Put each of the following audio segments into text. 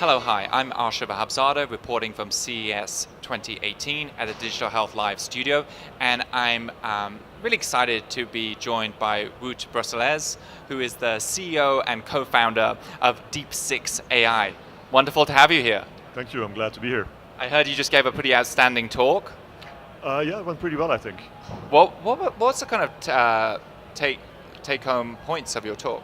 Hello, hi, I'm Arsha Vahabzadeh, reporting from CES 2018 at the Digital Health Live studio, and I'm really excited to be joined by Wout Brusselaers, who is the CEO and co-founder of Deep6 AI. Wonderful to have you here. Thank you, I'm glad to be here. I heard you just gave a pretty outstanding talk. Yeah, it went pretty well, I think. What's the kind of take-home points of your talk?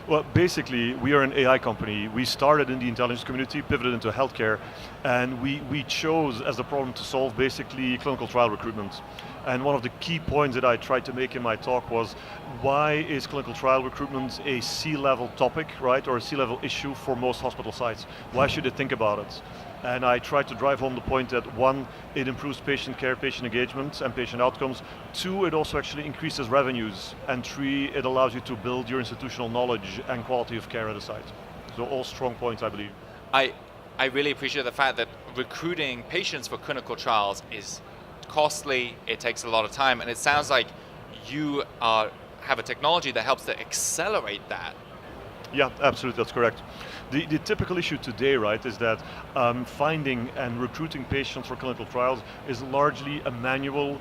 Well, basically, we are an AI company. We started in the intelligence community, pivoted into healthcare, and we chose as the problem to solve basically clinical trial recruitment. And one of the key points that I tried to make in my talk was, why is clinical trial recruitment a C-level topic, right, or a C-level issue for most hospital sites? Why should they think about it? And I tried to drive home the point that 1, it improves patient care, patient engagement, and patient outcomes. 2, it also actually increases revenues. And 3, it allows you to build your institutional knowledge and quality of care at a site. So all strong points, I believe. I really appreciate the fact that recruiting patients for clinical trials is costly, it takes a lot of time, and it sounds like you have a technology that helps to accelerate that. Yeah, absolutely, that's correct. The typical issue today, right, is that finding and recruiting patients for clinical trials is largely a manual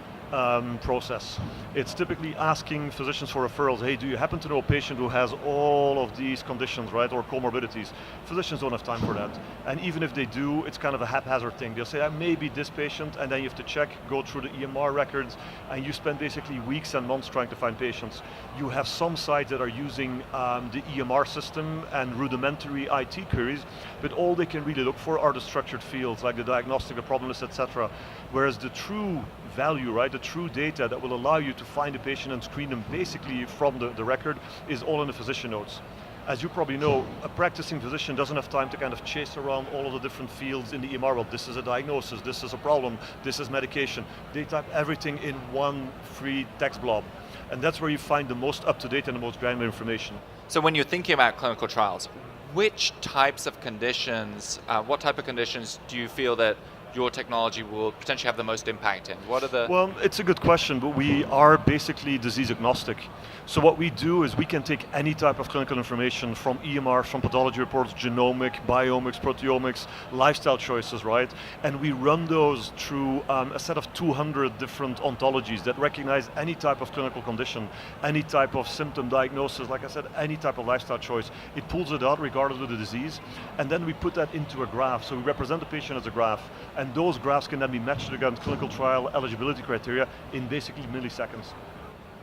process. It's typically asking physicians for referrals. Hey, do you happen to know a patient who has all of these conditions, right, or comorbidities? Physicians don't have time for that. And even if they do, it's kind of a haphazard thing. They'll say, maybe this patient, and then you have to check, go through the EMR records, and you spend basically weeks and months trying to find patients. You have some sites that are using the EMR system and rudimentary IT queries, but all they can really look for are the structured fields, like the diagnostic, the problem list, etc. Whereas the true value, right, the true data that will allow you to find a patient and screen them basically from the record is all in the physician notes. As you probably know, a practicing physician doesn't have time to kind of chase around all of the different fields in the EMR. Well, this is a diagnosis, this is a problem, this is medication. They type everything in one free text blob. And that's where you find the most up-to-date and the most granular information. So when you're thinking about clinical trials, which types of conditions, what type of conditions do you feel that your technology will potentially have the most impact in? What are the... Well, it's a good question, but we are basically disease agnostic. So what we do is we can take any type of clinical information from EMR, from pathology reports, genomic, biomics, proteomics, lifestyle choices, right? And we run those through a set of 200 different ontologies that recognize any type of clinical condition, any type of symptom diagnosis, like I said, any type of lifestyle choice. It pulls it out regardless of the disease, and then we put that into a graph. So we represent the patient as a graph, and those graphs can then be matched against clinical trial eligibility criteria in basically milliseconds.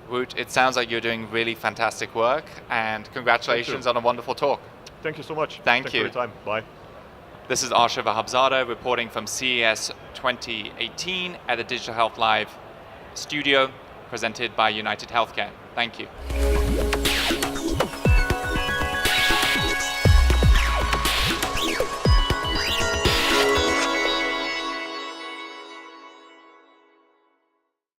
Wout, it sounds like you're doing really fantastic work, and congratulations on a wonderful talk. Thank you so much. Thank you. For your time. Bye. This is Arsha Vahabzadeh reporting from CES 2018 at the Digital Health Live studio, presented by United Healthcare. Thank you.